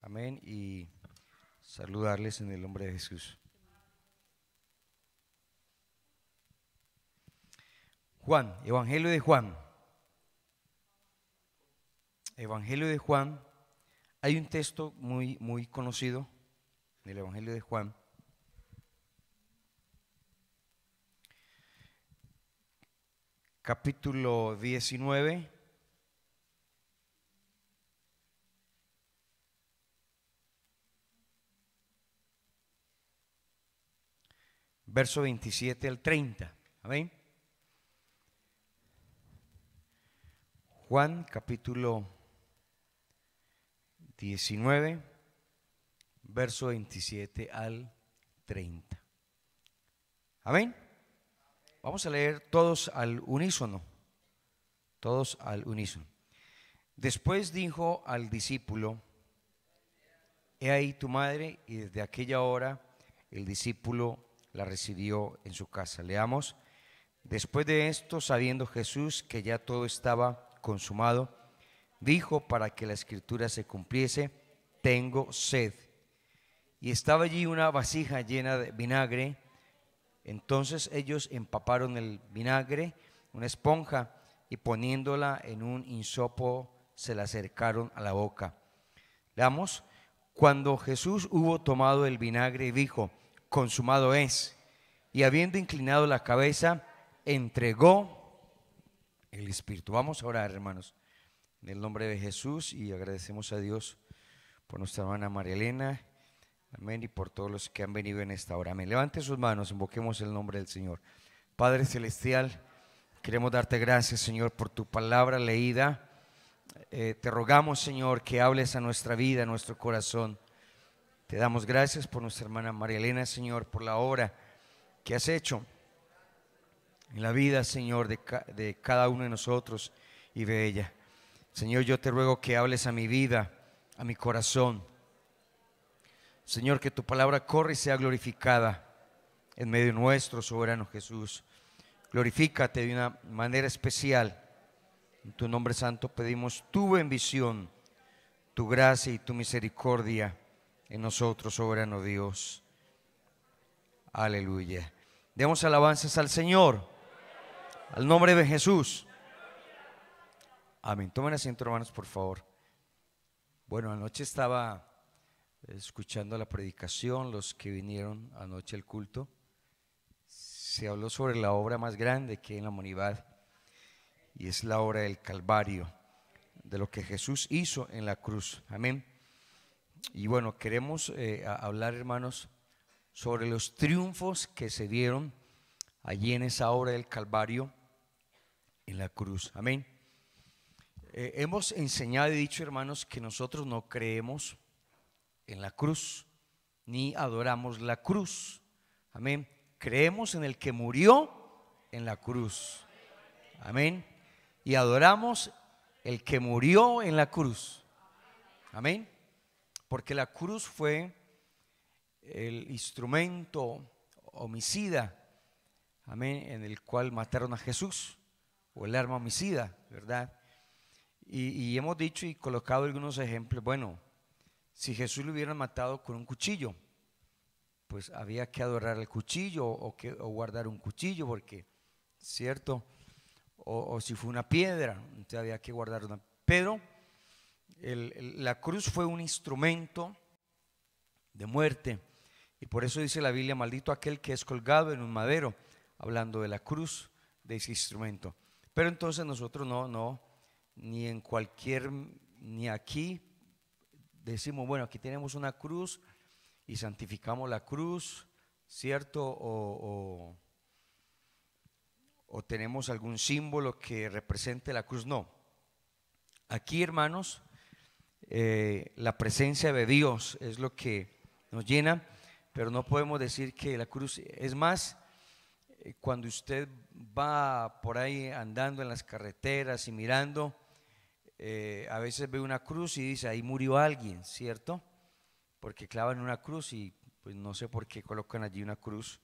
Amén. Y saludarles en el nombre de Jesús. Juan, Evangelio de Juan. Evangelio de Juan. Hay un texto muy conocido del Evangelio de Juan. Capítulo 19. Verso 27 al 30. Amén. Juan capítulo 19, verso 27 al 30. Amén. Vamos a leer todos al unísono. Todos al unísono. Después dijo al discípulo: he ahí tu madre. Y desde aquella hora el discípulo la recibió en su casa. Leamos. Después de esto, sabiendo Jesús que ya todo estaba consumado, dijo, para que la escritura se cumpliese: tengo sed. Y estaba allí una vasija llena de vinagre. Entonces ellos empaparon el vinagre, una esponja, y poniéndola en un hisopo se la acercaron a la boca. Leamos. Cuando Jesús hubo tomado el vinagre, dijo: consumado es. Y habiendo inclinado la cabeza, entregó el Espíritu. Vamos a orar, hermanos, en el nombre de Jesús, y agradecemos a Dios por nuestra hermana María Elena. Amén. Y por todos los que han venido en esta hora. Amén. Levante sus manos, invoquemos el nombre del Señor. Padre celestial, queremos darte gracias, Señor, por tu palabra leída. Te rogamos, Señor, que hables a nuestra vida, a nuestro corazón. Te damos gracias por nuestra hermana María Elena, Señor, por la obra que has hecho en la vida, Señor, de cada uno de nosotros y de ella. Señor, yo te ruego que hables a mi vida, a mi corazón. Señor, que tu palabra corra y sea glorificada en medio nuestro, soberano Jesús. Glorifícate de una manera especial. En tu nombre santo pedimos tu bendición, tu gracia y tu misericordia en nosotros, soberano Dios. Aleluya. Demos alabanzas al Señor, al nombre de Jesús. Amén. Tomen asiento, hermanos, por favor. Bueno, anoche estaba escuchando la predicación, los que vinieron anoche al culto. Se habló sobre la obra más grande que hay en la humanidad, y es la obra del Calvario, de lo que Jesús hizo en la cruz. Amén. Y bueno, queremos hablar, hermanos, sobre los triunfos que se dieron allí en esa obra del Calvario, en la cruz. Amén. Hemos enseñado y dicho, hermanos, que nosotros no creemos en la cruz, ni adoramos la cruz. Amén. Creemos en el que murió en la cruz. Amén. Y adoramos el que murió en la cruz. Amén. Porque la cruz fue el instrumento homicida, amén, en el cual mataron a Jesús, o el arma homicida, ¿verdad? Y hemos dicho y colocado algunos ejemplos. Bueno, si Jesús lo hubieran matado con un cuchillo, pues había que adorar el cuchillo o guardar un cuchillo, porque, ¿cierto? O si fue una piedra, entonces había que guardar una. Pero la cruz fue un instrumento de muerte, y por eso dice la Biblia: maldito aquel que es colgado en un madero, hablando de la cruz, de ese instrumento. Pero entonces nosotros no, ni aquí decimos, bueno, aquí tenemos una cruz y santificamos la cruz, ¿cierto? O tenemos algún símbolo que represente la cruz. No. Aquí, hermanos, la presencia de Dios es lo que nos llena, pero no podemos decir que la cruz. Es más, cuando usted va por ahí andando en las carreteras y mirando, a veces ve una cruz y dice: ahí murió alguien, ¿cierto? Porque clavan una cruz y pues no sé por qué colocan allí una cruz,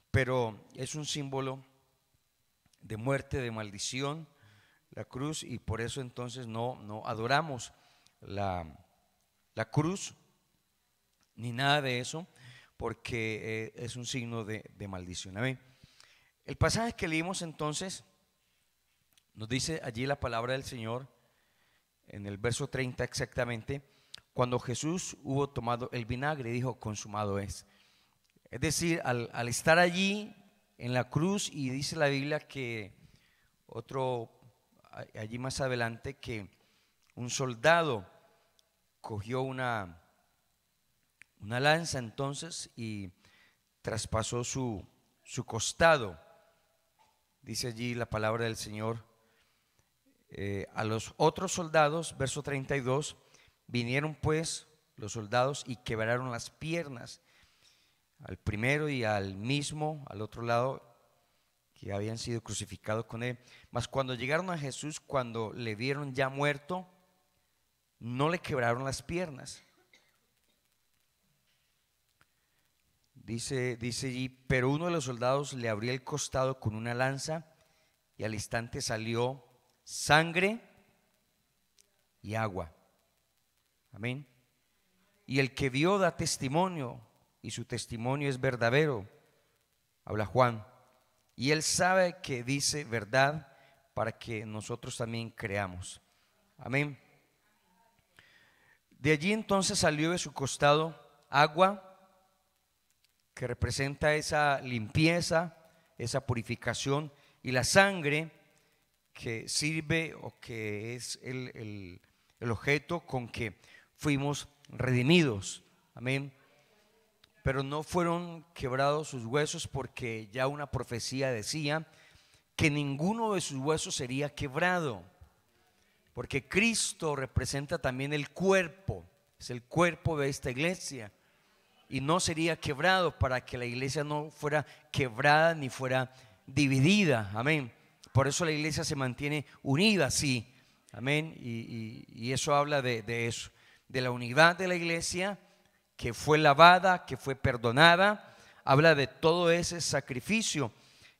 pero es un símbolo de muerte, de maldición, la cruz, y por eso entonces no adoramos la cruz, ni nada de eso, porque es un signo de maldición. Amén. El pasaje que leímos entonces nos dice allí la palabra del Señor en el verso 30 exactamente: cuando Jesús hubo tomado el vinagre, dijo: consumado es. Es decir, al estar allí en la cruz, y dice la Biblia que allí más adelante, que un soldado cogió una lanza entonces y traspasó su costado. Dice allí la palabra del Señor: a los otros soldados, verso 32, vinieron pues los soldados y quebraron las piernas al primero y al otro lado, que habían sido crucificados con él. Mas cuando llegaron a Jesús, cuando le vieron ya muerto, no le quebraron las piernas. Dice allí: pero uno de los soldados le abrió el costado con una lanza, y al instante salió sangre y agua. Amén. Y el que vio da testimonio, y su testimonio es verdadero. Habla Juan, y él sabe que dice verdad, para que nosotros también creamos. Amén. De allí entonces salió de su costado agua, que representa esa limpieza, esa purificación, y la sangre, que sirve, o que es el objeto con que fuimos redimidos. Amén. Pero no fueron quebrados sus huesos, porque ya una profecía decía que ninguno de sus huesos sería quebrado, porque Cristo representa también el cuerpo, es el cuerpo de esta iglesia, y no sería quebrado, para que la iglesia no fuera quebrada ni fuera dividida. Amén. Por eso la iglesia se mantiene unida así. Amén. Y eso habla de eso, de la unidad de la iglesia, que fue lavada, que fue perdonada. Habla de todo ese sacrificio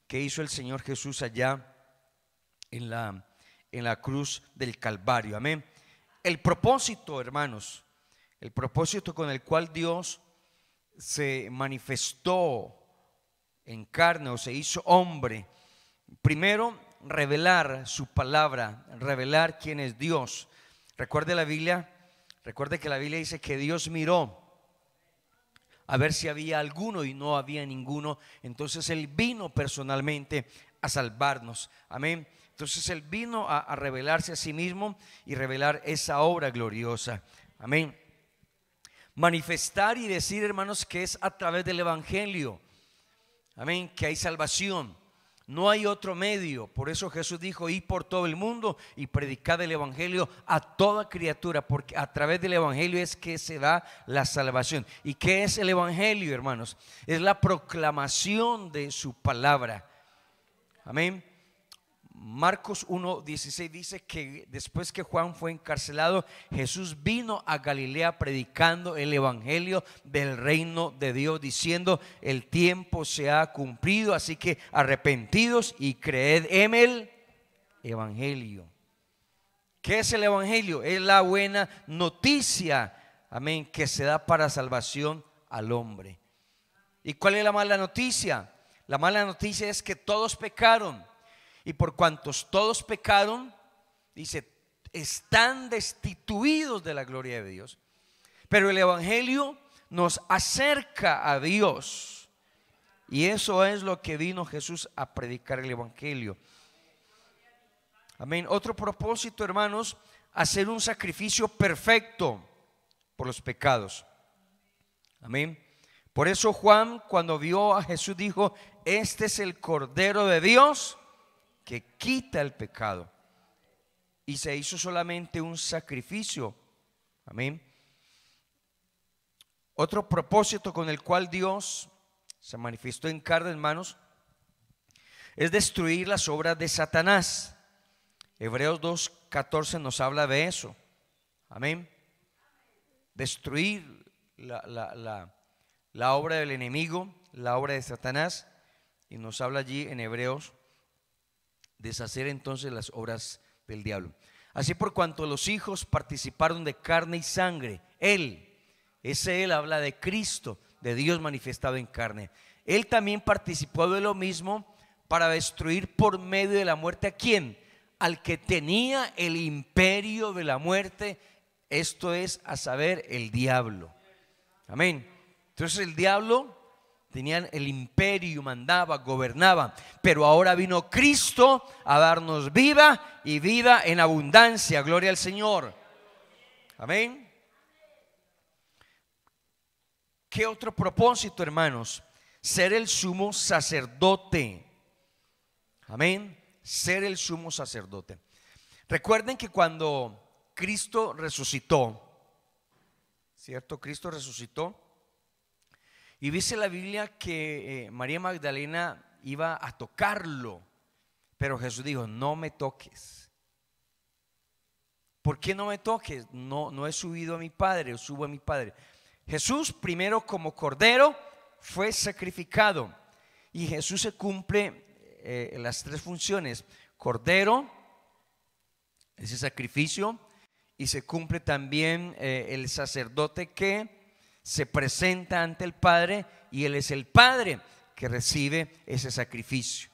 que hizo el Señor Jesús allá en la cruz del Calvario. Amén. El propósito, hermanos, el propósito con el cual Dios se manifestó en carne, o se hizo hombre: primero, revelar su palabra, revelar quién es Dios. Recuerde que la Biblia dice que Dios miró a ver si había alguno, y no había ninguno. Entonces Él vino personalmente a salvarnos. Amén. Entonces Él vino a revelarse a sí mismo y revelar esa obra gloriosa. Amén. Manifestar y decir, hermanos, que es a través del evangelio. Amén. Que hay salvación. No hay otro medio. Por eso Jesús dijo: id por todo el mundo y predicad el evangelio a toda criatura, porque a través del evangelio es que se da la salvación. ¿Y qué es el evangelio, hermanos? Es la proclamación de su palabra. Amén. Marcos 1:16 dice que después que Juan fue encarcelado, Jesús vino a Galilea predicando el evangelio del reino de Dios, diciendo: el tiempo se ha cumplido, así que arrepentidos y creed en el evangelio. ¿Qué es el evangelio? Es la buena noticia, amén, que se da para salvación al hombre. ¿Y cuál es la mala noticia? La mala noticia es que todos pecaron. Y por cuantos todos pecaron, dice, están destituidos de la gloria de Dios. Pero el evangelio nos acerca a Dios, y eso es lo que vino Jesús a predicar, el evangelio. Amén. Otro propósito, hermanos: hacer un sacrificio perfecto por los pecados. Amén. Por eso Juan, cuando vio a Jesús, dijo: este es el Cordero de Dios que quita el pecado. Y se hizo solamente un sacrificio. Amén. Otro propósito con el cual Dios se manifestó en carne, hermanos, es destruir las obras de Satanás. Hebreos 2:14 nos habla de eso. Amén. Destruir la obra del enemigo, la obra de Satanás. Y nos habla allí en Hebreos: deshacer entonces las obras del diablo. Así, por cuanto los hijos participaron de carne y sangre, Él. Ese Él habla de Cristo, de Dios manifestado en carne. Él también participó de lo mismo para destruir por medio de la muerte ¿a quién? Al que tenía el imperio de la muerte, esto es, a saber, el diablo. Amén. Entonces el diablo tenía el imperio, mandaba, gobernaba, pero ahora vino Cristo a darnos vida y vida en abundancia. Gloria al Señor. Amén. ¿Qué otro propósito, hermanos? Ser el sumo sacerdote. Amén. Ser el sumo sacerdote. Recuerden que cuando Cristo resucitó, ¿cierto? Cristo resucitó. Y dice la Biblia que María Magdalena iba a tocarlo, pero Jesús dijo: no me toques. ¿Por qué no me toques? No he subido a mi Padre, o subo a mi Padre. Jesús primero como cordero fue sacrificado, y Jesús se cumple las tres funciones: cordero, ese sacrificio, y se cumple también el sacerdote que se presenta ante el Padre, y Él es el Padre que recibe ese sacrificio.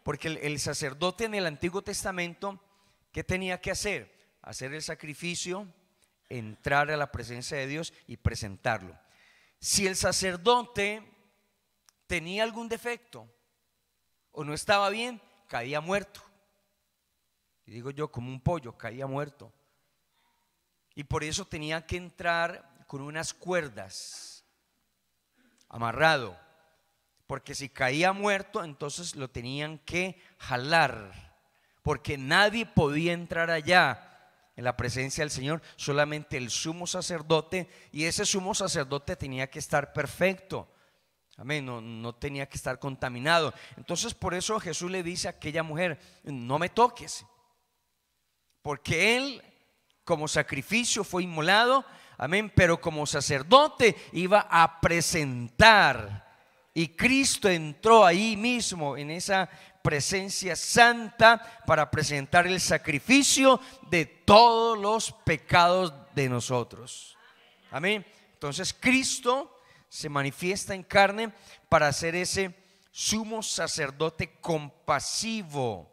Porque el sacerdote en el Antiguo Testamento, ¿qué tenía que hacer? Hacer el sacrificio, entrar a la presencia de Dios y presentarlo. Si el sacerdote tenía algún defecto o no estaba bien, caía muerto. Y digo yo, como un pollo, caía muerto. Y por eso tenía que entrar con unas cuerdas, amarrado, porque si caía muerto, entonces lo tenían que jalar, porque nadie podía entrar allá en la presencia del Señor, solamente el sumo sacerdote, y ese sumo sacerdote tenía que estar perfecto. Amén, no tenía que estar contaminado. Entonces por eso Jesús le dice a aquella mujer: no me toques, porque Él como sacrificio fue inmolado, amén, pero como sacerdote iba a presentar. Y Cristo entró ahí mismo en esa presencia santa para presentar el sacrificio de todos los pecados de nosotros. Amén. Entonces Cristo se manifiesta en carne para ser ese sumo sacerdote compasivo,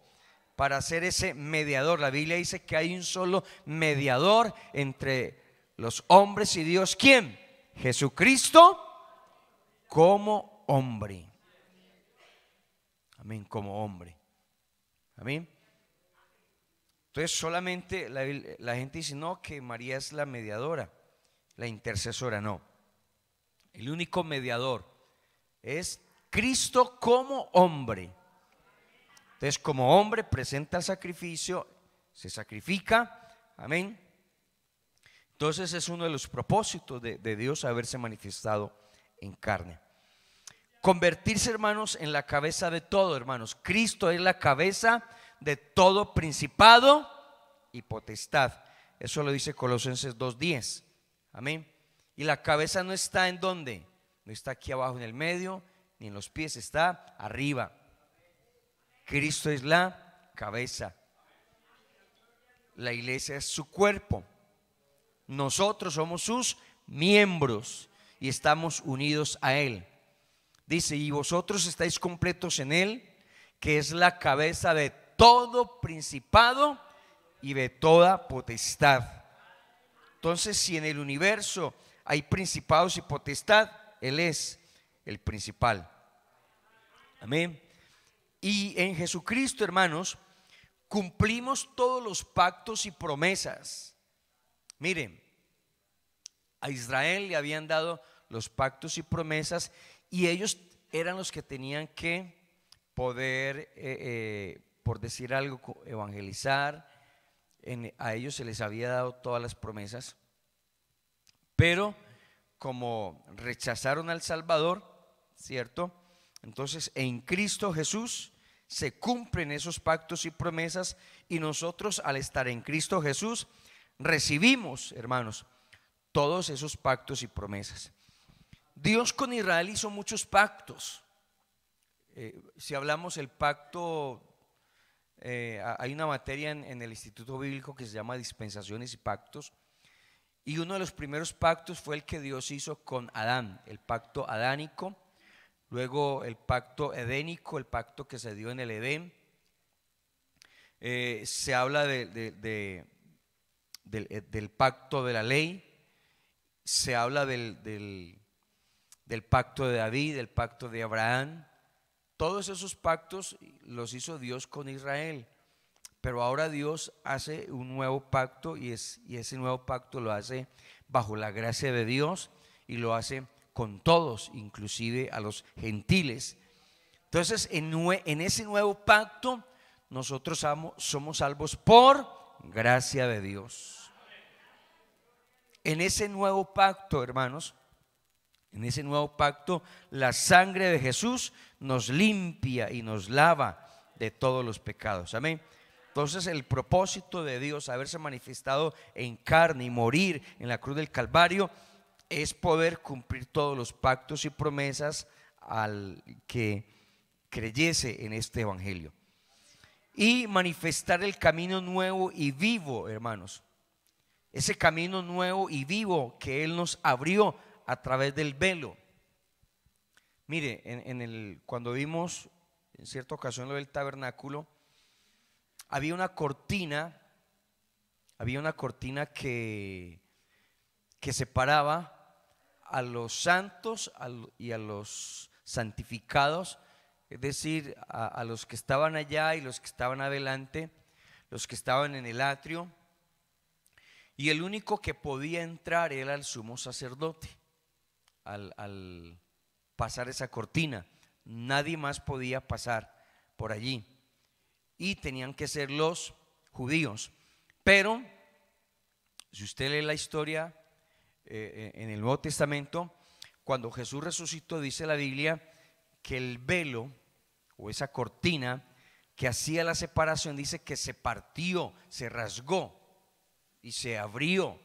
para ser ese mediador. La Biblia dice que hay un solo mediador entre los hombres y Dios. ¿Quién? Jesucristo como hombre. Amén, como hombre. Amén. Entonces solamente la gente dice: no, que María es la mediadora, la intercesora. No, el único mediador es Cristo como hombre. Entonces como hombre presenta el sacrificio, se sacrifica. Amén. Entonces es uno de los propósitos de Dios haberse manifestado en carne. Convertirse, hermanos, en la cabeza de todo, hermanos. Cristo es la cabeza de todo principado y potestad. Eso lo dice Colosenses 2:10. Amén. Y la cabeza no está ¿en dónde? No está aquí abajo en el medio, ni en los pies, está arriba. Cristo es la cabeza. La iglesia es su cuerpo. Nosotros somos sus miembros y estamos unidos a Él. Dice: y vosotros estáis completos en Él, que es la cabeza de todo principado y de toda potestad. Entonces, si en el universo hay principados y potestad, Él es el principal. Amén. Y en Jesucristo, hermanos, cumplimos todos los pactos y promesas. Miren, a Israel le habían dado los pactos y promesas, y ellos eran los que tenían que poder, por decir algo, evangelizar. A ellos se les había dado todas las promesas, pero como rechazaron al Salvador, ¿cierto? Entonces en Cristo Jesús se cumplen esos pactos y promesas, y nosotros, al estar en Cristo Jesús, recibimos, hermanos, todos esos pactos y promesas. Dios con Israel hizo muchos pactos. Si hablamos el pacto, hay una materia en el Instituto Bíblico que se llama dispensaciones y pactos, Y uno de los primeros pactos fue el que Dios hizo con Adán, el pacto adánico, luego el pacto edénico, el pacto que se dio en el Edén. Se habla del pacto de la ley, se habla del pacto de David, del pacto de Abraham. Todos esos pactos los hizo Dios con Israel. Pero ahora Dios hace un nuevo pacto y ese nuevo pacto lo hace bajo la gracia de Dios y lo hace con todos, inclusive a los gentiles. Entonces en ese nuevo pacto nosotros somos salvos por gracia de Dios. En ese nuevo pacto, hermanos, en ese nuevo pacto la sangre de Jesús nos limpia y nos lava de todos los pecados. Amén. Entonces el propósito de Dios, haberse manifestado en carne y morir en la cruz del Calvario, es poder cumplir todos los pactos y promesas al que creyese en este evangelio y manifestar el camino nuevo y vivo, hermanos, ese camino nuevo y vivo que Él nos abrió a través del velo. Mire, cuando vimos en cierta ocasión lo del tabernáculo, había una cortina que separaba a los santos y a los santificados, es decir, a los que estaban allá y los que estaban adelante, los que estaban en el atrio, y el único que podía entrar era el sumo sacerdote. Al pasar esa cortina, nadie más podía pasar por allí. Y tenían que ser los judíos. Pero si usted lee la historia en el Nuevo Testamento, cuando Jesús resucitó, dice la Biblia que el velo o esa cortina que hacía la separación, dice que se partió, se rasgó y se abrió.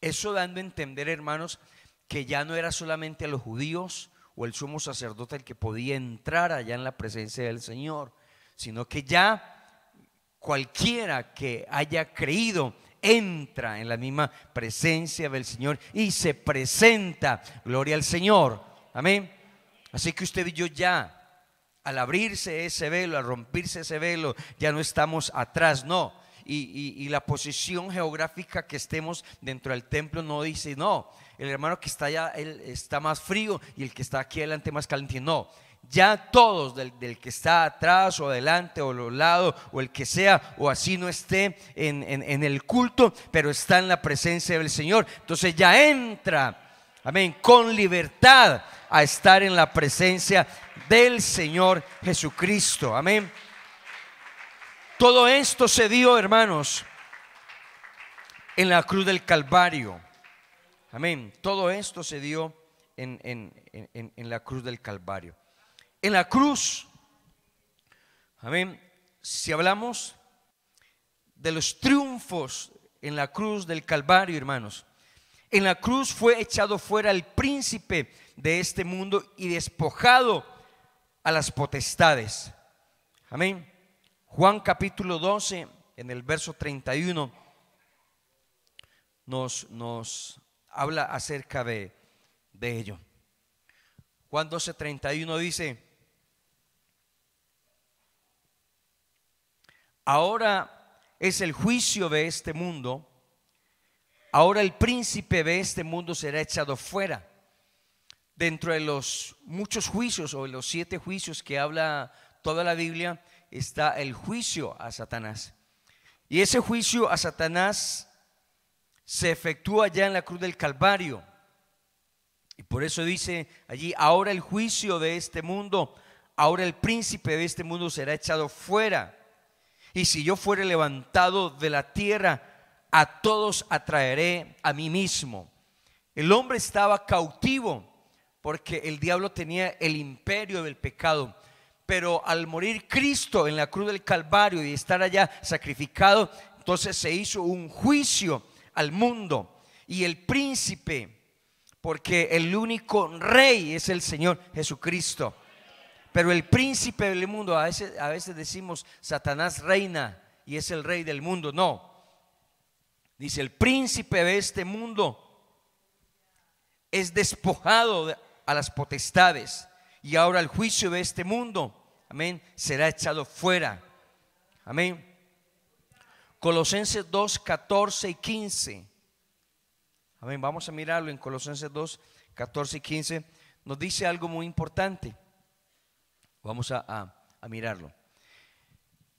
Eso dando a entender, hermanos, que ya no era solamente a los judíos o el sumo sacerdote el que podía entrar allá en la presencia del Señor, sino que ya cualquiera que haya creído entra en la misma presencia del Señor y se presenta. Gloria al Señor, amén. Así que usted y yo ya, al abrirse ese velo, al romperse ese velo, ya no estamos atrás, no. Y la posición geográfica que estemos dentro del templo no dice, no, el hermano que está allá, él está más frío y el que está aquí adelante más caliente, no. Ya todos, del que está atrás o adelante o a los lados o el que sea o así no esté en el culto, pero está en la presencia del Señor, entonces ya entra, amén, con libertad a estar en la presencia del Señor Jesucristo, amén. Todo esto se dio, hermanos, en la cruz del Calvario, amén. Todo esto se dio en la cruz del Calvario. En la cruz, amén, si hablamos de los triunfos en la cruz del Calvario, hermanos, en la cruz fue echado fuera el príncipe de este mundo y despojado a las potestades, amén. Juan capítulo 12, en el verso 31, nos habla acerca de ello. Juan 12, 31 dice: ahora es el juicio de este mundo, ahora el príncipe de este mundo será echado fuera. Dentro de los muchos juicios o de los 7 juicios que habla toda la Biblia, está el juicio a Satanás. Y ese juicio a Satanás se efectúa ya en la cruz del Calvario. Y por eso dice allí: ahora el juicio de este mundo, ahora el príncipe de este mundo será echado fuera. Y si yo fuere levantado de la tierra, a todos atraeré a mí mismo. El hombre estaba cautivo porque el diablo tenía el imperio del pecado. Pero al morir Cristo en la cruz del Calvario y estar allá sacrificado, entonces se hizo un juicio al mundo y el príncipe, porque el único rey es el Señor Jesucristo. Pero el príncipe del mundo, a veces decimos Satanás reina y es el rey del mundo. No, Dice, el príncipe de este mundo es despojado a las potestades, y ahora el juicio de este mundo, amén, será echado fuera. Amén. Colosenses 2, 14 y 15. Amén. Vamos a mirarlo en Colosenses 2, 14 y 15. Nos dice algo muy importante. Vamos a mirarlo.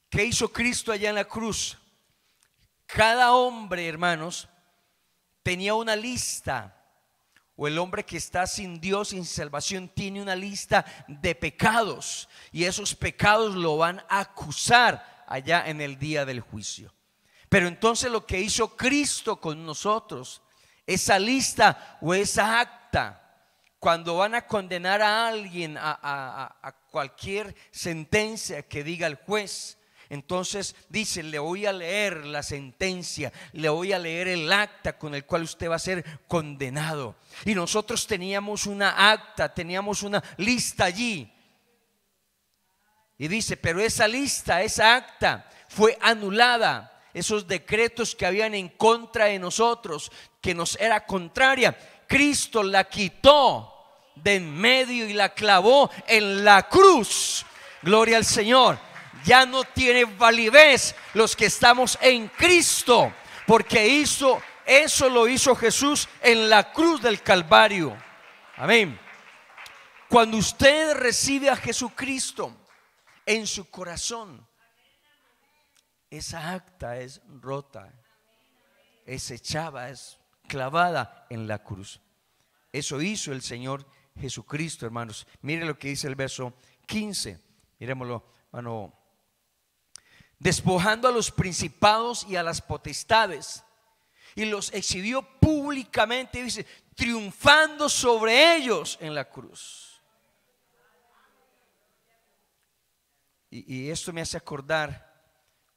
¿Qué hizo Cristo allá en la cruz? Cada hombre, hermanos, tenía una lista. O el hombre que está sin Dios, sin salvación, tiene una lista de pecados, y esos pecados lo van a acusar allá en el día del juicio. Pero entonces lo que hizo Cristo con nosotros, esa lista o esa acta, cuando van a condenar a alguien a cualquier sentencia que diga el juez, entonces dice, le voy a leer la sentencia, le voy a leer el acta con el cual usted va a ser condenado. Y nosotros teníamos una acta, teníamos una lista allí. Y dice, pero esa lista, esa acta fue anulada. Esos decretos que habían en contra de nosotros, que nos era contraria, Cristo la quitó de en medio y la clavó en la cruz. Gloria al Señor. Ya no tiene validez los que estamos en Cristo, porque eso lo hizo Jesús en la cruz del Calvario. Amén. Cuando usted recibe a Jesucristo en su corazón, esa acta es rota, es echada, es clavada en la cruz. Eso hizo el Señor Jesucristo, hermanos. Mire lo que dice el verso 15. Miremoslo, hermano. Despojando a los principados y a las potestades, y los exhibió públicamente, dice, triunfando sobre ellos en la cruz. Y esto me hace acordar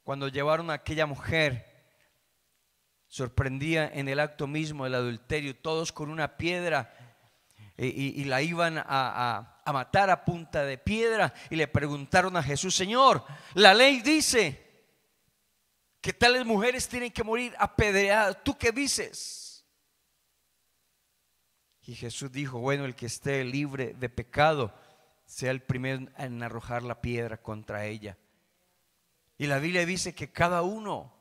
cuando llevaron a aquella mujer sorprendida en el acto mismo del adulterio, todos con una piedra, y la iban a matar a punta de piedra, y le preguntaron a Jesús: Señor, la ley dice que tales mujeres tienen que morir apedreadas, ¿tú qué dices? Y Jesús dijo: bueno, el que esté libre de pecado sea el primero en arrojar la piedra contra ella. Y la Biblia dice que cada uno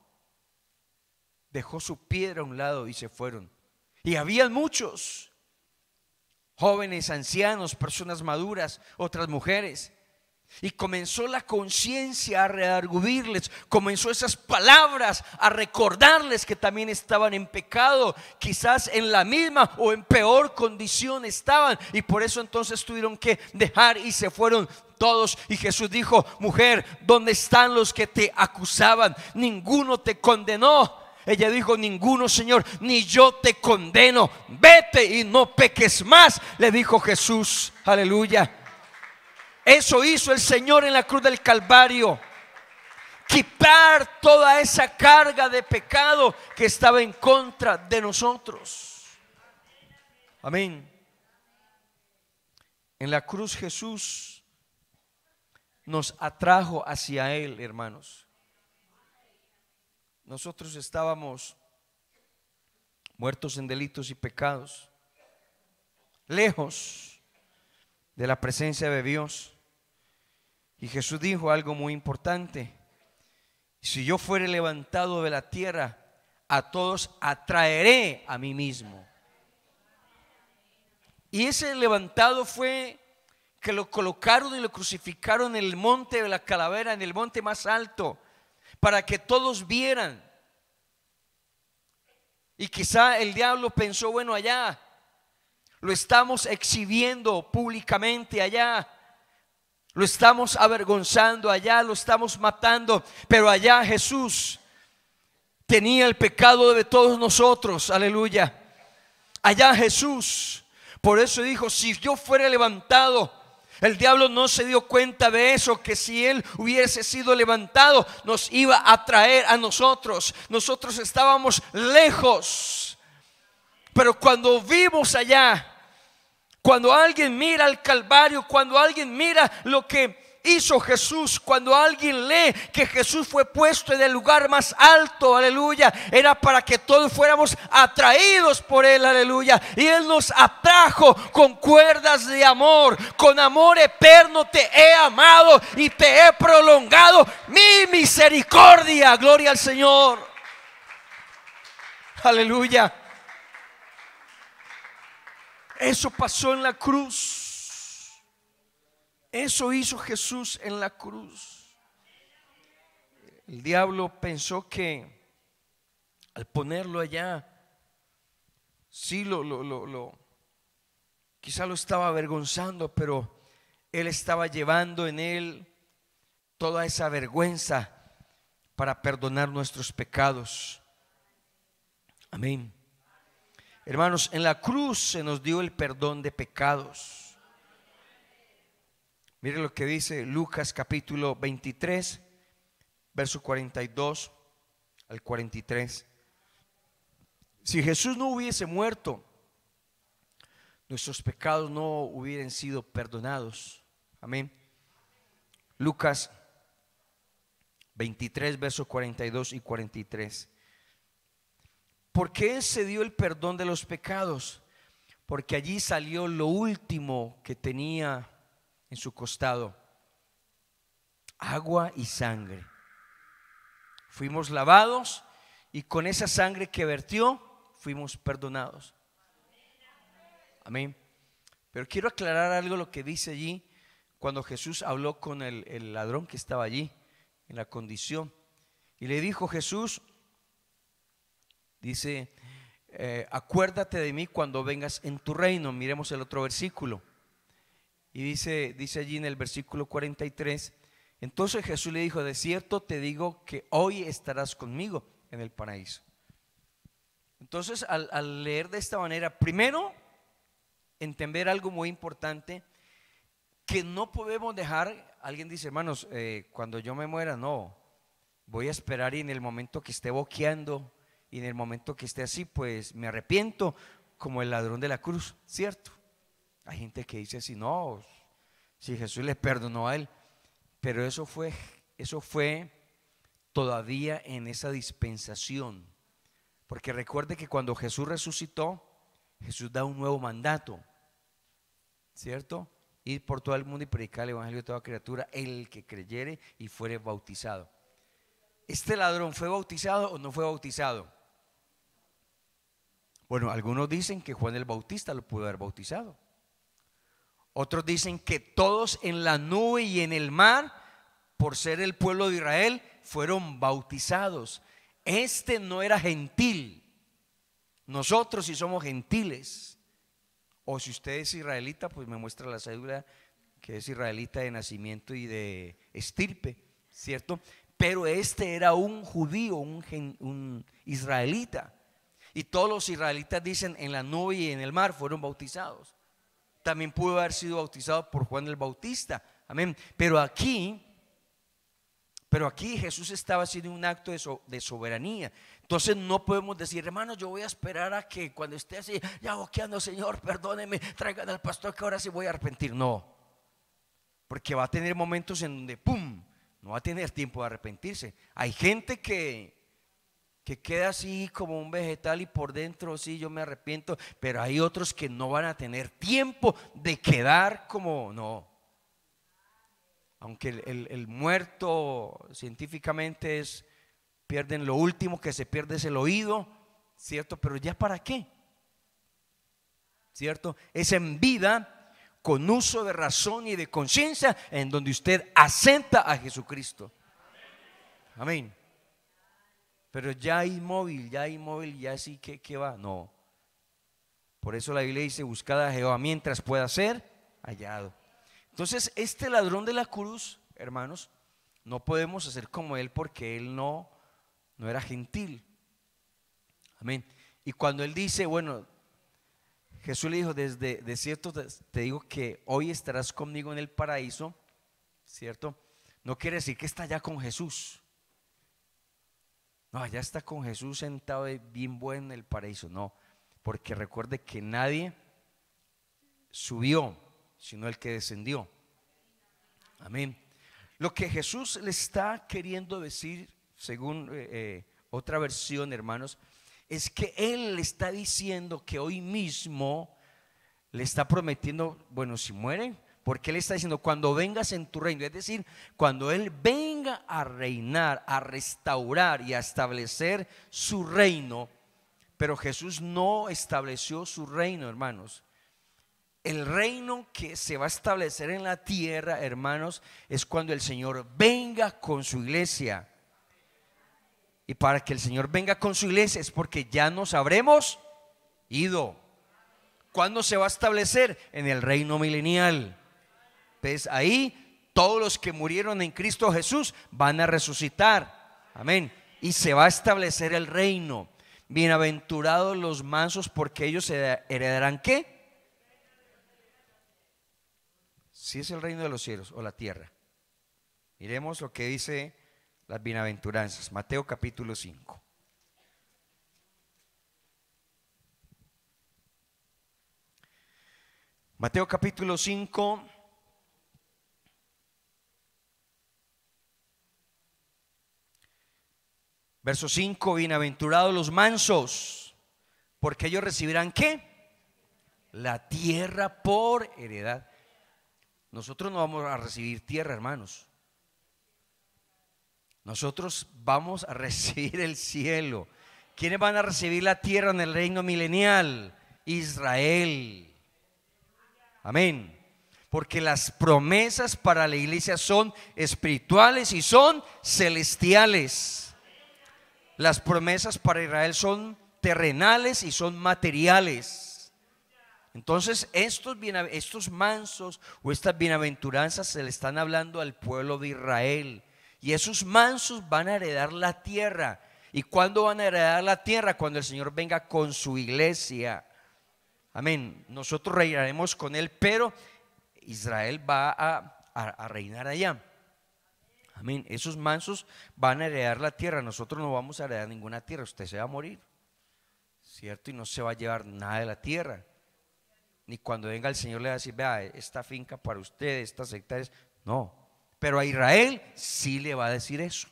dejó su piedra a un lado y se fueron. Y habían muchos, jóvenes, ancianos, personas maduras, otras mujeres. Y comenzó la conciencia a redarguirles, comenzó esas palabras a recordarles que también estaban en pecado, quizás en la misma o en peor condición estaban, y por eso entonces tuvieron que dejar y se fueron todos. Y Jesús dijo: mujer, ¿dónde están los que te acusaban? Ninguno te condenó. Ella dijo: ninguno, Señor, ni yo te condeno, vete y no peques más, le dijo Jesús. Aleluya. Eso hizo el Señor en la cruz del Calvario, quitar toda esa carga de pecado que estaba en contra de nosotros. Amén. En la cruz Jesús nos atrajo hacia Él, hermanos. Nosotros estábamos muertos en delitos y pecados, lejos de la presencia de Dios. Y Jesús dijo algo muy importante: si yo fuere levantado de la tierra, a todos atraeré a mí mismo. Y ese levantado fue que lo colocaron y lo crucificaron en el monte de la calavera, en el monte más alto, para que todos vieran. Y quizá el diablo pensó: bueno, allá lo estamos exhibiendo públicamente, allá lo estamos avergonzando, allá lo estamos matando, pero allá Jesús tenía el pecado de todos nosotros. Aleluya. Allá Jesús. Por eso dijo: si yo fuera levantado. El diablo no se dio cuenta de eso, que si él hubiese sido levantado nos iba a traer a nosotros. Nosotros estábamos lejos, pero cuando vimos allá, cuando alguien mira al Calvario, cuando alguien mira lo que hizo Jesús cuando alguien lee que Jesús fue puesto en el lugar más alto, aleluya, era para que todos fuéramos atraídos por Él, aleluya. Y Él nos atrajo con cuerdas de amor, con amor eterno te he amado y te he prolongado mi misericordia. Gloria al Señor, aleluya. Eso pasó en la cruz. Eso hizo Jesús en la cruz. El diablo pensó que al ponerlo allá, sí quizá lo estaba avergonzando, pero él estaba llevando en él toda esa vergüenza para perdonar nuestros pecados. Amén. Hermanos, en la cruz se nos dio el perdón de pecados. Mire lo que dice Lucas capítulo 23, verso 42 al 43. Si Jesús no hubiese muerto, nuestros pecados no hubieran sido perdonados. Amén. Lucas 23, versos 42 y 43. ¿Por qué se dio el perdón de los pecados? Porque allí salió lo último que tenía en su costado: agua y sangre. Fuimos lavados y con esa sangre que vertió fuimos perdonados. Amén. Pero quiero aclarar algo, lo que dice allí cuando Jesús habló con el ladrón que estaba allí en la condición, y le dijo Jesús, dice, acuérdate de mí cuando vengas en tu reino. Miremos el otro versículo. Y dice allí en el versículo 43, entonces Jesús le dijo, de cierto te digo que hoy estarás conmigo en el paraíso. Entonces al leer de esta manera, primero entender algo muy importante, que no podemos dejar. Alguien dice, hermanos, cuando yo me muera, no, voy a esperar y en el momento que esté boqueando y en el momento que esté así, pues me arrepiento, como el ladrón de la cruz, ¿cierto? Hay gente que dice así, no, si Jesús le perdonó a él, pero eso fue todavía en esa dispensación, porque recuerde que cuando Jesús resucitó, Jesús da un nuevo mandato, ¿cierto? Ir por todo el mundo y predicar el evangelio a toda criatura, el que creyere y fuere bautizado. ¿Este ladrón fue bautizado o no fue bautizado? Bueno, algunos dicen que Juan el Bautista lo pudo haber bautizado. Otros dicen que todos en la nube y en el mar, por ser el pueblo de Israel, fueron bautizados. Este no era gentil. Nosotros sí somos gentiles. O si usted es israelita, pues me muestra la cédula que es israelita de nacimiento y de estirpe, ¿cierto? Pero este era un judío, un israelita. Y todos los israelitas dicen en la nube y en el mar fueron bautizados. También pudo haber sido bautizado por Juan el Bautista. Amén. Pero aquí Jesús estaba haciendo un acto de soberanía. Entonces no podemos decir, hermano, yo voy a esperar a que cuando esté así, ya boqueando, Señor, perdóneme, traigan al pastor que ahora sí voy a arrepentir. No, porque va a tener momentos en donde ¡pum! No va a tener tiempo de arrepentirse. Hay gente que queda así como un vegetal y por dentro sí, yo me arrepiento, pero hay otros que no van a tener tiempo de quedar como no. Aunque el muerto científicamente pierden lo último que se pierde es el oído, ¿cierto? Pero ya para qué, ¿cierto? Es en vida, con uso de razón y de conciencia, en donde usted asenta a Jesucristo. Amén. Pero ya inmóvil, ya sí que va, no. Por eso la Biblia dice, buscad a Jehová mientras pueda ser hallado. Entonces este ladrón de la cruz, hermanos, no podemos hacer como él, porque él no era gentil. Amén. Y cuando él dice, bueno, Jesús le dijo, de cierto te digo que hoy estarás conmigo en el paraíso, ¿cierto? No quiere decir que está ya con Jesús. No, ya está con Jesús sentado bien bueno en el paraíso. No, porque recuerde que nadie subió, sino el que descendió. Amén. Lo que Jesús le está queriendo decir, según otra versión, hermanos, es que Él le está diciendo que hoy mismo le está prometiendo, bueno, si muere, porque Él está diciendo, cuando vengas en tu reino, es decir, cuando Él venga a reinar, a restaurar y a establecer su reino. Pero Jesús no estableció su reino, hermanos. El reino que se va a establecer en la tierra, hermanos, es cuando el Señor venga con su iglesia. Y para que el Señor venga con su iglesia es porque ya nos habremos ido. ¿Cuándo se va a establecer? En el reino milenial. Entonces ahí todos los que murieron en Cristo Jesús van a resucitar. Amén. Y se va a establecer el reino. Bienaventurados los mansos, porque ellos heredarán ¿qué? Si es el reino de los cielos o la tierra. Miremos lo que dice las bienaventuranzas. Mateo capítulo 5. Mateo capítulo 5. Verso 5. Bienaventurados los mansos, porque ellos recibirán ¿qué? La tierra por heredad. Nosotros no vamos a recibir tierra, hermanos. Nosotros vamos a recibir el cielo. ¿Quiénes van a recibir la tierra en el reino milenial? Israel. Amén. Porque las promesas para la iglesia son espirituales y son celestiales. Las promesas para Israel son terrenales y son materiales. Entonces estos mansos o estas bienaventuranzas se le están hablando al pueblo de Israel. Y esos mansos van a heredar la tierra. ¿Y cuándo van a heredar la tierra? Cuando el Señor venga con su iglesia. Amén. Nosotros reinaremos con Él, pero Israel va a reinar allá. Amén. Esos mansos van a heredar la tierra. Nosotros no vamos a heredar ninguna tierra. Usted se va a morir, ¿cierto? Y no se va a llevar nada de la tierra. Ni cuando venga el Señor le va a decir, vea, esta finca para usted, estas hectáreas. No. Pero a Israel sí le va a decir eso.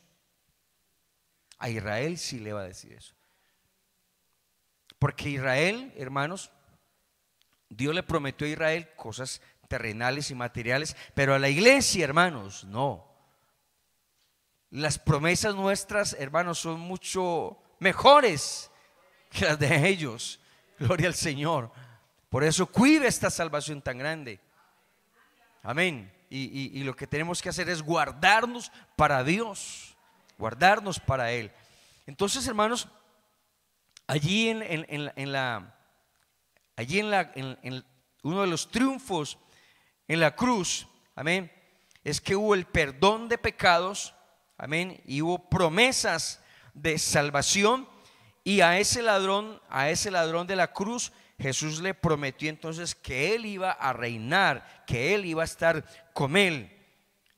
A Israel sí le va a decir eso. Porque Israel, hermanos, Dios le prometió a Israel cosas terrenales y materiales, pero a la iglesia, hermanos, no. Las promesas nuestras, hermanos, son mucho mejores que las de ellos. Gloria al Señor. Por eso cuide esta salvación tan grande. Amén. Y lo que tenemos que hacer es guardarnos para Dios, guardarnos para Él. Entonces, hermanos, allí en uno de los triunfos en la cruz, amén, es que hubo el perdón de pecados, amén, y hubo promesas de salvación. Y a ese ladrón de la cruz, Jesús le prometió entonces que Él iba a reinar, que Él iba a estar con Él.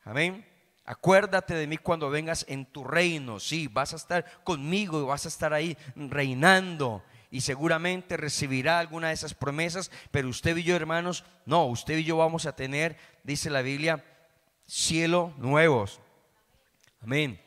Amén. Acuérdate de mí cuando vengas en tu reino. Sí, vas a estar conmigo y vas a estar ahí reinando. Y seguramente recibirá alguna de esas promesas. Pero usted y yo, hermanos, no, usted y yo vamos a tener, dice la Biblia, cielo nuevos. Amén.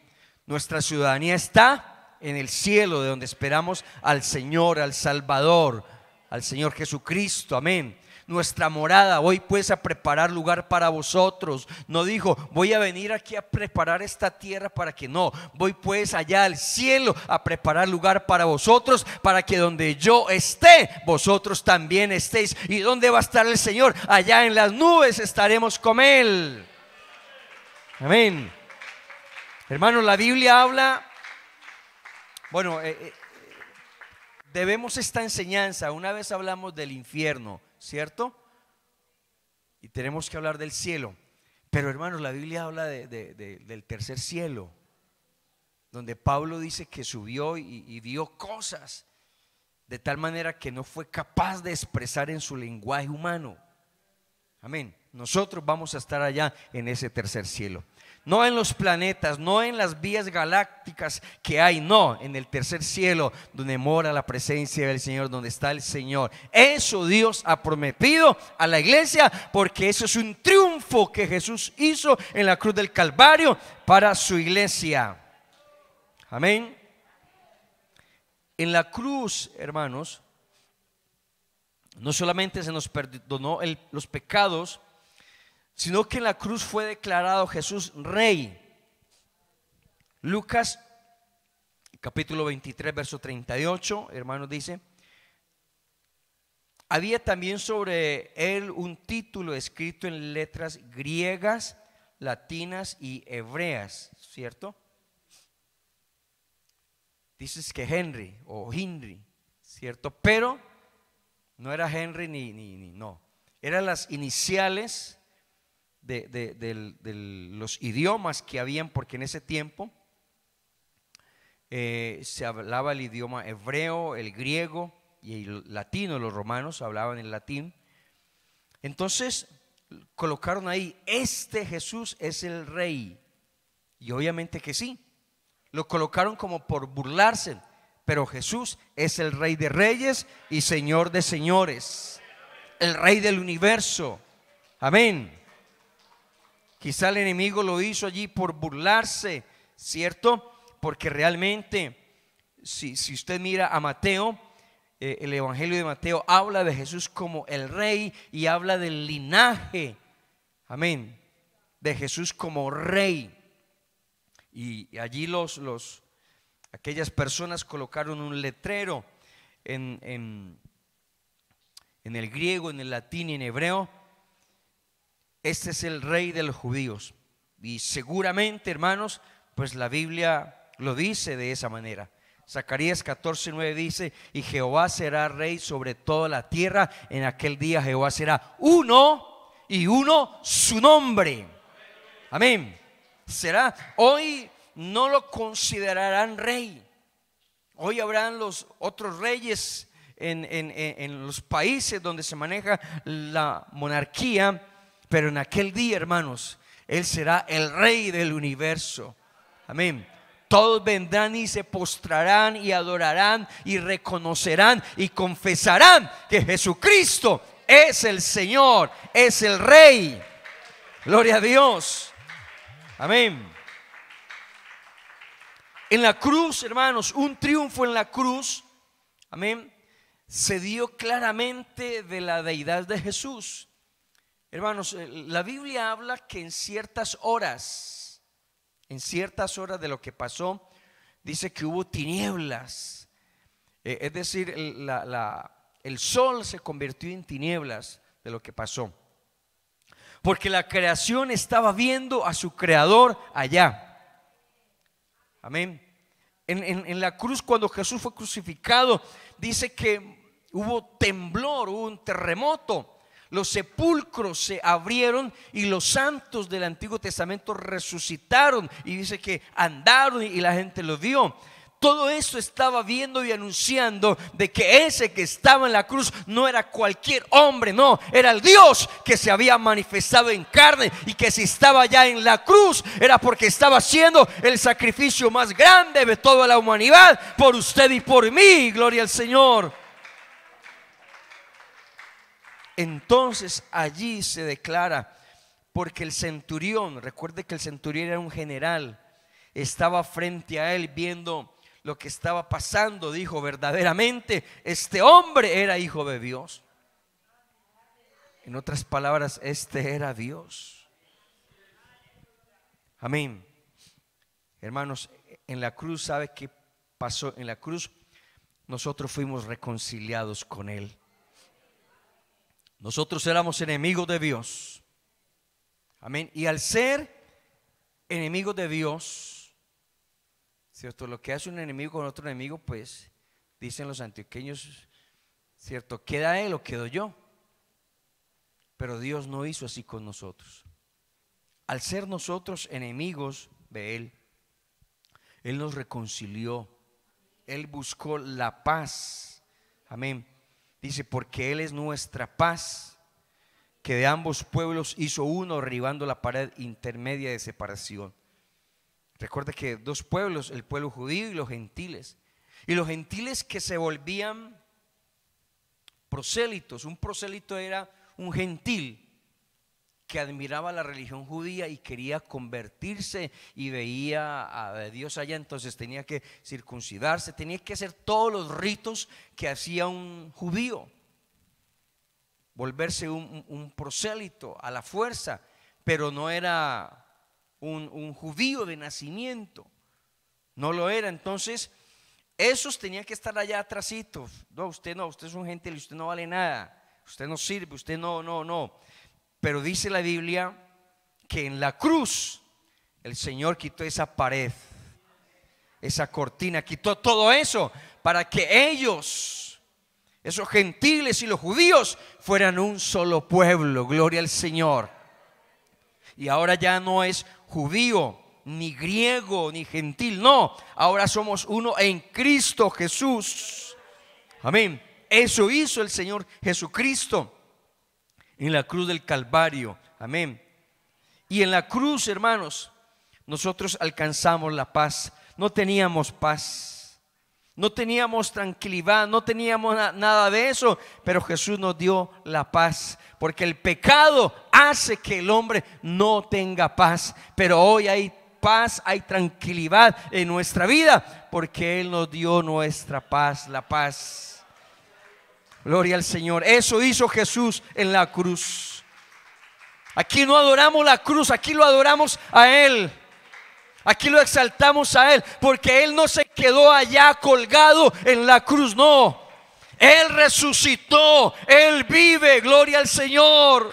Nuestra ciudadanía está en el cielo, de donde esperamos al Señor, al Salvador, al Señor Jesucristo. Amén. Nuestra morada, voy pues a preparar lugar para vosotros. No dijo, voy a venir aquí a preparar esta tierra para que no. Voy pues allá al cielo a preparar lugar para vosotros, para que donde yo esté, vosotros también estéis. ¿Y dónde va a estar el Señor? Allá en las nubes estaremos con Él. Amén. Hermanos, la Biblia habla, bueno, debemos esta enseñanza. Una vez hablamos del infierno, ¿cierto? Y tenemos que hablar del cielo. Pero hermanos, la Biblia habla del tercer cielo, donde Pablo dice que subió y vio cosas de tal manera que no fue capaz de expresar en su lenguaje humano. Amén. Nosotros vamos a estar allá en ese tercer cielo. No en los planetas, no en las vías galácticas que hay, no, en el tercer cielo donde mora la presencia del Señor, donde está el Señor. Eso Dios ha prometido a la iglesia, porque eso es un triunfo que Jesús hizo en la cruz del Calvario para su iglesia. Amén. En la cruz, hermanos, no solamente se nos perdonó los pecados, sino que en la cruz fue declarado Jesús rey. Lucas capítulo 23 verso 38, hermanos, dice: había también sobre él un título escrito en letras griegas, latinas y hebreas, ¿cierto? Dices que Henry o Henry, ¿cierto? Pero no era Henry ni no, eran las iniciales de los idiomas que habían, porque en ese tiempo se hablaba el idioma hebreo, el griego y el latino. Los romanos hablaban el latín. Entonces colocaron ahí: este Jesús es el rey. Y obviamente que sí, lo colocaron como por burlarse, pero Jesús es el Rey de reyes y Señor de señores, el Rey del universo. Amén. Quizá el enemigo lo hizo allí por burlarse, ¿cierto? Porque realmente, si usted mira a Mateo, el Evangelio de Mateo habla de Jesús como el Rey y habla del linaje, amén, de Jesús como Rey. Y allí aquellas personas colocaron un letrero en el griego, en el latín y en hebreo: este es el Rey de los judíos. Y seguramente, hermanos, pues la Biblia lo dice de esa manera. Zacarías 14:9 dice: y Jehová será rey sobre toda la tierra. En aquel día Jehová será uno, y uno su nombre. Amén. Será, hoy no lo considerarán rey. Hoy habrán los otros reyes en los países donde se maneja la monarquía. Pero en aquel día, hermanos, Él será el Rey del universo. Amén. Todos vendrán y se postrarán y adorarán y reconocerán y confesarán que Jesucristo es el Señor, es el Rey. Gloria a Dios. Amén. En la cruz, hermanos, un triunfo en la cruz, amén, se dio claramente de la deidad de Jesús. Hermanos, la Biblia habla que en ciertas horas de lo que pasó, dice que hubo tinieblas. Es decir, el sol se convirtió en tinieblas de lo que pasó, porque la creación estaba viendo a su creador allá. Amén. En la cruz, cuando Jesús fue crucificado, dice que hubo temblor, hubo un terremoto. Los sepulcros se abrieron y los santos del Antiguo Testamento resucitaron, y dice que andaron y la gente lo vio. Todo esto estaba viendo y anunciando de que ese que estaba en la cruz no era cualquier hombre, no, era el Dios que se había manifestado en carne, y que si estaba ya en la cruz era porque estaba haciendo el sacrificio más grande de toda la humanidad por usted y por mí. Gloria al Señor. Entonces allí se declara, porque el centurión, recuerde que el centurión era un general, estaba frente a él viendo lo que estaba pasando. Dijo: verdaderamente este hombre era hijo de Dios. En otras palabras, este era Dios. Amén. Hermanos, en la cruz, ¿sabe qué pasó? En la cruz nosotros fuimos reconciliados con Él. Nosotros éramos enemigos de Dios. Amén. Y al ser enemigos de Dios, ¿cierto? Lo que hace un enemigo con otro enemigo, pues dicen los antioqueños, ¿cierto? ¿Queda él o quedo yo? Pero Dios no hizo así con nosotros. Al ser nosotros enemigos de Él, Él nos reconcilió. Él buscó la paz. Amén. Dice: porque Él es nuestra paz. que de ambos pueblos hizo uno, derribando la pared intermedia de separación. Recuerda que dos pueblos, el pueblo judío y los gentiles. Y los gentiles que se volvían prosélitos. Un prosélito era un gentil que admiraba la religión judía y quería convertirse y veía a Dios allá, entonces tenía que circuncidarse, tenía que hacer todos los ritos que hacía un judío, volverse un prosélito a la fuerza, pero no era un judío de nacimiento, no lo era. Entonces esos tenían que estar allá atrasitos. No, usted es un gentil, usted no vale nada, usted no sirve, usted no. Pero dice la Biblia que en la cruz el Señor quitó esa pared, esa cortina, quitó todo eso para que ellos, esos gentiles y los judíos, fueran un solo pueblo. Gloria al Señor. Y ahora ya no es judío, ni griego, ni gentil, no, ahora somos uno en Cristo Jesús. Amén. Eso hizo el Señor Jesucristo en la cruz del Calvario. Amén. Y en la cruz, hermanos, nosotros alcanzamos la paz. No teníamos paz, no teníamos tranquilidad, no teníamos nada de eso, pero Jesús nos dio la paz, porque el pecado hace que el hombre no tenga paz. Pero hoy hay paz, hay tranquilidad en nuestra vida, porque Él nos dio nuestra paz, la paz. Gloria al Señor. Eso hizo Jesús en la cruz. Aquí no adoramos la cruz, aquí lo adoramos a Él. Aquí lo exaltamos a Él, porque Él no se quedó allá colgado en la cruz, no. Él resucitó, Él vive. Gloria al Señor.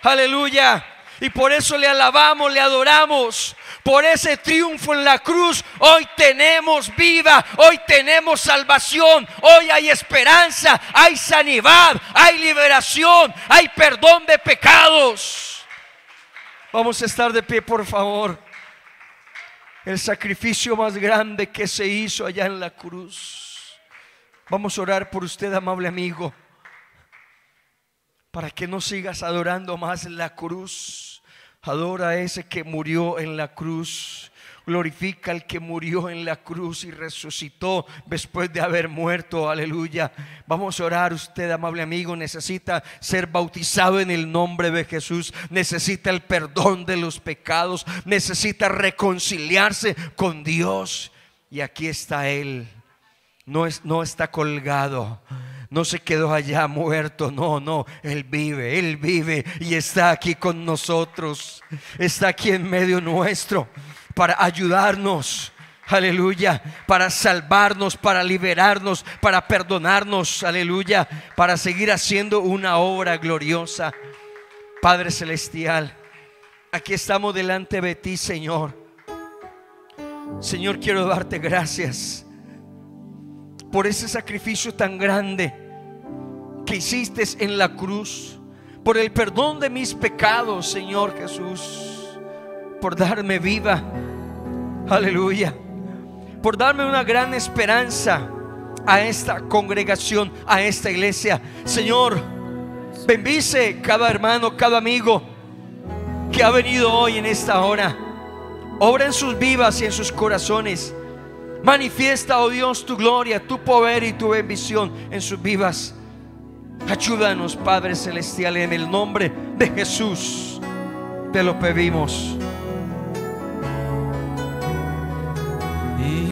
Aleluya. Y por eso le alabamos, le adoramos. Por ese triunfo en la cruz, hoy tenemos vida, hoy tenemos salvación, hoy hay esperanza, hay sanidad, hay liberación, hay perdón de pecados. Vamos a estar de pie, por favor. El sacrificio más grande que se hizo allá en la cruz. Vamos a orar por usted, amable amigo, para que no sigas adorando más la cruz. Adora a ese que murió en la cruz. Glorifica al que murió en la cruz y resucitó después de haber muerto. Aleluya. Vamos a orar. Usted, amable amigo, necesita ser bautizado en el nombre de Jesús. Necesita el perdón de los pecados. Necesita reconciliarse con Dios. Y aquí está Él. No está colgado, no se quedó allá muerto, no, Él vive y está aquí con nosotros. Está aquí en medio nuestro para ayudarnos, aleluya, para salvarnos, para liberarnos, para perdonarnos, aleluya, para seguir haciendo una obra gloriosa. Padre celestial, aquí estamos delante de ti, Señor. Señor, quiero darte gracias por ese sacrificio tan grande que hiciste en la cruz, por el perdón de mis pecados, Señor Jesús, por darme vida, aleluya, por darme una gran esperanza a esta congregación, a esta iglesia. Señor, bendice cada hermano, cada amigo que ha venido hoy en esta hora. Obra en sus vidas y en sus corazones. Manifiesta, oh Dios, tu gloria, tu poder y tu bendición en sus vidas. Ayúdanos, Padre celestial, en el nombre de Jesús te lo pedimos.